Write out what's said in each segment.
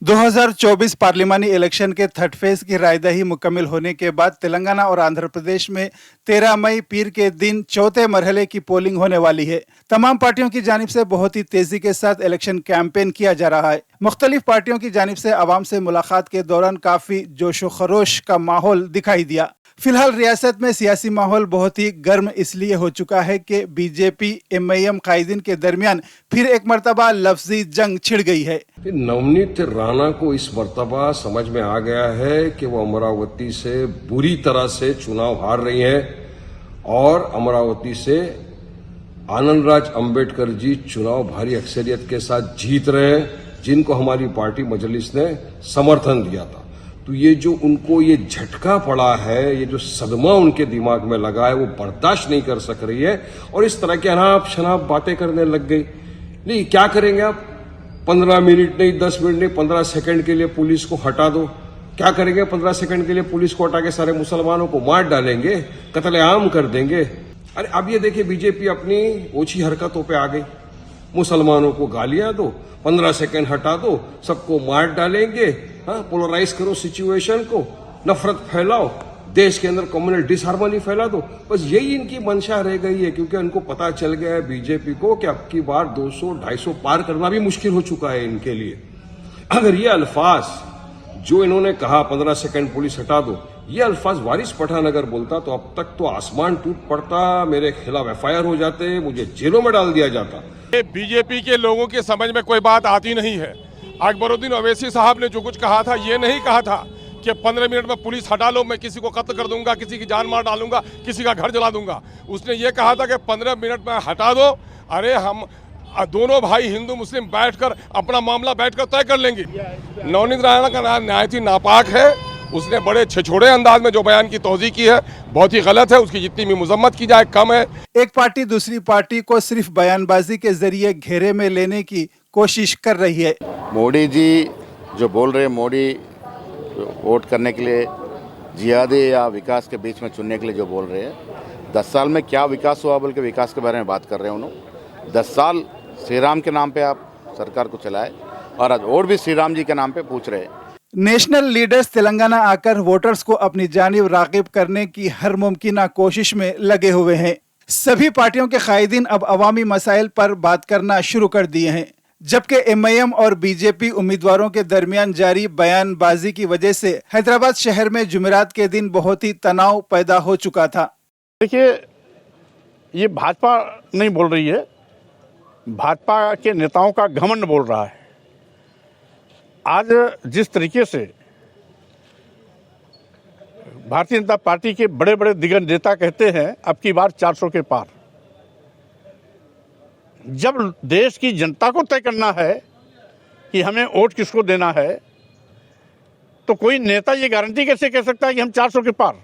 2024 पार्लिमानी election के third phase की रायदही मुकम्मल होने के बाद तेलंगाना और आंध्र प्रदेश में 13 मई पीर के दिन चौथे मरहले की पोलिंग होने वाली है। तमाम पार्टियों की जानिब से बहुत ही तेजी के साथ इलेक्शन कैंपेन किया जा रहा है। मुख्तलिफ पार्टियों की जानिब से आवाम से मुलाकात के दौरान काफी जोशो खरोश का माहौल दिखाई दिया। फिलहाल रियासत में सियासी माहौल बहुत ही गर्म इसलिए हो चुका है कि बीजेपी एमआईएम कायदीन के दरमियान फिर एक मरतबा लफ्जी जंग छिड़ गई है। नवनीत राणा को इस मरतबा समझ में आ गया है कि वो अमरावती से बुरी तरह से चुनाव हार रही है और अमरावती से आनंदराज अंबेडकर जी चुनाव भारी अक्सरियत के साथ जीत रहे हैं, जिनको हमारी पार्टी मजलिस ने समर्थन दिया था। तो ये जो उनको ये झटका पड़ा है, ये जो सदमा उनके दिमाग में लगा है, वो बर्दाश्त नहीं कर सक रही है और इस तरह की अनाप शनाप बातें करने लग गई। नहीं, क्या करेंगे आप? 15 मिनट नहीं, 10 मिनट नहीं, 15 सेकंड के लिए पुलिस को हटा दो। क्या करेंगे? 15 सेकंड के लिए पुलिस को हटा के सारे मुसलमानों को मार डालेंगे, कत्लेआम कर देंगे। अरे अब ये देखिए, बीजेपी अपनी ओछी हरकतों पे आ गई। मुसलमानों को गालियां दो, 15 सेकंड हटा दो, सबको मार डालेंगे। हाँ, पोलराइज करो सिचुएशन को, नफरत फैलाओ, देश के अंदर कम्युनल डिसहार्मनी फैला दो। बस यही इनकी मंशा रह गई है, क्योंकि उनको पता चल गया है बीजेपी को कि अब की बार 200-250 पार करना भी मुश्किल हो चुका है इनके लिए। अगर ये अल्फाज जो इन्होंने कहा 15 सेकंड पुलिस हटा दो, ये अल्फाज वारिस पठान अगर बोलता तो अब तक तो आसमान टूट पड़ता, मेरे खिलाफ एफआईआर हो जाते, मुझे जेलों में डाल दिया जाता। बीजेपी के लोगों के समझ में कोई बात आती नहीं है। अकबरुद्दीन ओवैसी साहब ने जो कुछ कहा था, ये नहीं कहा था कि 15 मिनट में पुलिस हटा लो, मैं किसी को कत्ल कर दूंगा, किसी की जान मार डालूंगा, किसी का घर जला दूंगा। उसने ये कहा था कि 15 मिनट में हटा दो। अरे हम दोनों भाई हिंदू मुस्लिम बैठकर अपना मामला बैठकर तय कर लेंगे। नवनीत राणा का न्यायती नापाक है। उसने बड़े छिछोड़े अंदाज में जो बयान की तौज़ीह की है, बहुत ही गलत है। उसकी जितनी भी मजम्मत की जाए कम है। एक पार्टी दूसरी पार्टी को सिर्फ बयानबाजी के जरिए घेरे में लेने की कोशिश कर रही है। मोदी जी जो बोल रहे हैं, मोदी वोट करने के लिए जिहादी या विकास के बीच में चुनने के लिए जो बोल रहे हैं, 10 साल में क्या विकास हुआ बोल के विकास के बारे में बात कर रहे हैं उन्होंने। 10 साल श्री राम के नाम पे आप सरकार को चलाए और आज और भी श्री राम जी के नाम पे पूछ रहे हैं। नेशनल लीडर्स तेलंगाना आकर वोटर्स को अपनी जानिब राग़िब करने की हर मुमकिन कोशिश में लगे हुए हैं। सभी पार्टियों के कायदीन अब अवामी मसाइल पर बात करना शुरू कर दिए हैं, जबकि एमआईएम और बीजेपी उम्मीदवारों के दरमियान जारी बयानबाजी की वजह से हैदराबाद शहर में जुमेरात के दिन बहुत ही तनाव पैदा हो चुका था। देखिए, ये भाजपा नहीं बोल रही है, भाजपा के नेताओं का घमंड बोल रहा है। आज जिस तरीके से भारतीय जनता पार्टी के बड़े बड़े दिग्गज नेता कहते हैं अब की बार 400 के पार, जब देश की जनता को तय करना है कि हमें वोट किसको देना है, तो कोई नेता ये गारंटी कैसे कह सकता है कि हम 400 के पार?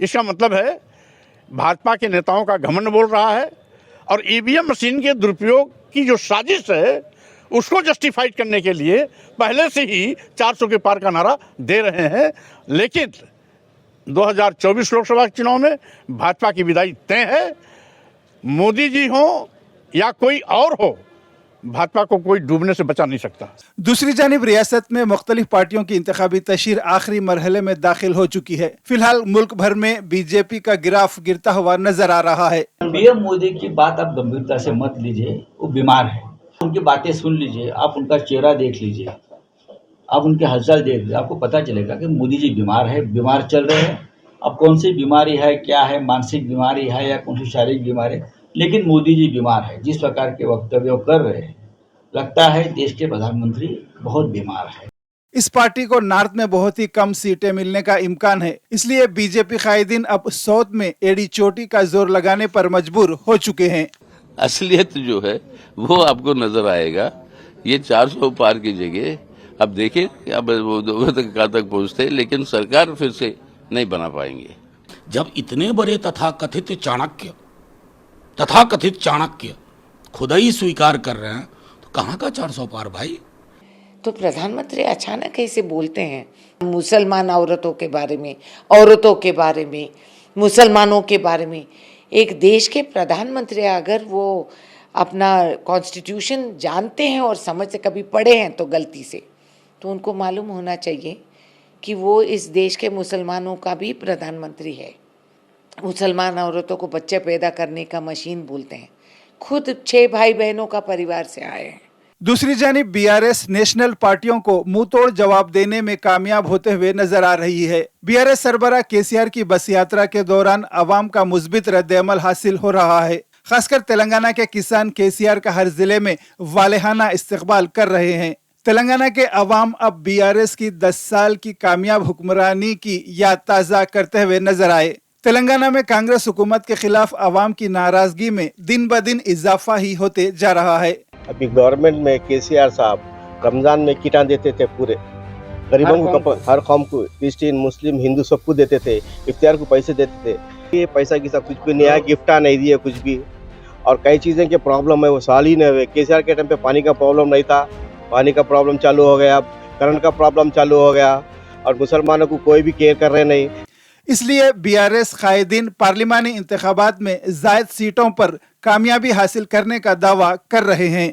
इसका मतलब है भाजपा के नेताओं का घमंड बोल रहा है और ईवीएम मशीन के दुरुपयोग की जो साजिश है उसको जस्टिफाइड करने के लिए पहले से ही 400 के पार का नारा दे रहे हैं। लेकिन 2024 लोकसभा चुनाव में भाजपा की विदाई तय है। मोदी जी हो या कोई और हो, भाजपा को कोई डूबने से बचा नहीं सकता। दूसरी जानिब रियासत में मुख्तलिफ पार्टियों की इंतखाबी तशहीर आखिरी मरहले में दाखिल हो चुकी है। फिलहाल मुल्क भर में बीजेपी का ग्राफ गिरता हुआ नजर आ रहा है। पीएम मोदी की बात आप गंभीरता से मत लीजिए, वो बीमार है। उनकी बातें सुन लीजिए, आप उनका चेहरा देख लीजिए, आप उनके हलचल देख लीजिए, आपको पता चलेगा कि मोदी जी बीमार है, बीमार चल रहे हैं। अब कौन सी बीमारी है, क्या है, मानसिक बीमारी है या कौन सी शारीरिक बीमारी है, लेकिन मोदी जी बीमार है। जिस प्रकार के वक्तव्य कर रहे हैं, लगता है देश के प्रधानमंत्री बहुत बीमार है। इस पार्टी को नॉर्थ में बहुत ही कम सीटें मिलने का इम्कान है, इसलिए बीजेपी कायदीन अब साउथ में एड़ी चोटी का जोर लगाने पर मजबूर हो चुके हैं। असलियत जो है वो आपको नजर आएगा। ये 400 पार की जगह अब देखिए अब वो कहाँ तक पहुँचते, लेकिन सरकार फिर से नहीं बना पाएंगे। जब इतने बड़े तथाकथित चाणक्य खुद ही स्वीकार कर रहे हैं, तो कहाँ का 400 पार भाई? तो प्रधानमंत्री अचानक ऐसे बोलते हैं मुसलमान औरतों के बारे में, औरतों के बारे में, मुसलमानों के बारे में। एक देश के प्रधानमंत्री अगर वो अपना कॉन्स्टिट्यूशन जानते हैं और समझ से कभी पढ़े हैं तो गलती से, तो उनको मालूम होना चाहिए कि वो इस देश के मुसलमानों का भी प्रधानमंत्री है। मुसलमान औरतों को बच्चे पैदा करने का मशीन बोलते हैं। खुद 6 भाई बहनों का परिवार से आए हैं। दूसरी जानिब बीआरएस नेशनल पार्टियों को मुंह तोड़ जवाब देने में कामयाब होते हुए नजर आ रही है। बीआरएस सरबराह केसीआर की बस यात्रा के दौरान अवाम का मुस्बित रद्द-ए-अमल हासिल हो रहा है। खासकर तेलंगाना के किसान केसीआर का हर जिले में वालेहाना इस्तकबाल कर रहे हैं। तेलंगाना के अवाम अब बीआरएस की 10 साल की कामयाब हुक्मरानी की याद ताज़ा करते हुए नजर आए। तेलंगाना में कांग्रेस हुकूमत के खिलाफ अवाम की नाराजगी में दिन ब दिन इजाफा ही होते जा रहा है। अभी गवर्नमेंट में केसीआर साहब रमजान में किटा देते थे, पूरे गरीबों को, हर कौम को, क्रिश्चियन मुस्लिम हिंदू सबको देते थे, इफ्तार को पैसे देते थे। ये पैसा की सब कुछ भी नहीं आया, गिफ्टा नहीं दिए कुछ भी, और कई चीज़ें के प्रॉब्लम है वो साल ही नहीं हुए। केसीआर के टाइम पे पानी का प्रॉब्लम नहीं था, पानी का प्रॉब्लम चालू हो गया, अब करंट का प्रॉब्लम चालू हो गया, और मुसलमानों को कोई भी केयर कर रहे नहीं। इसलिए बीआरएस कायदीन पार्लिमानी इंतखाबात में जायद सीटों पर कामयाबी हासिल करने का दावा कर रहे हैं।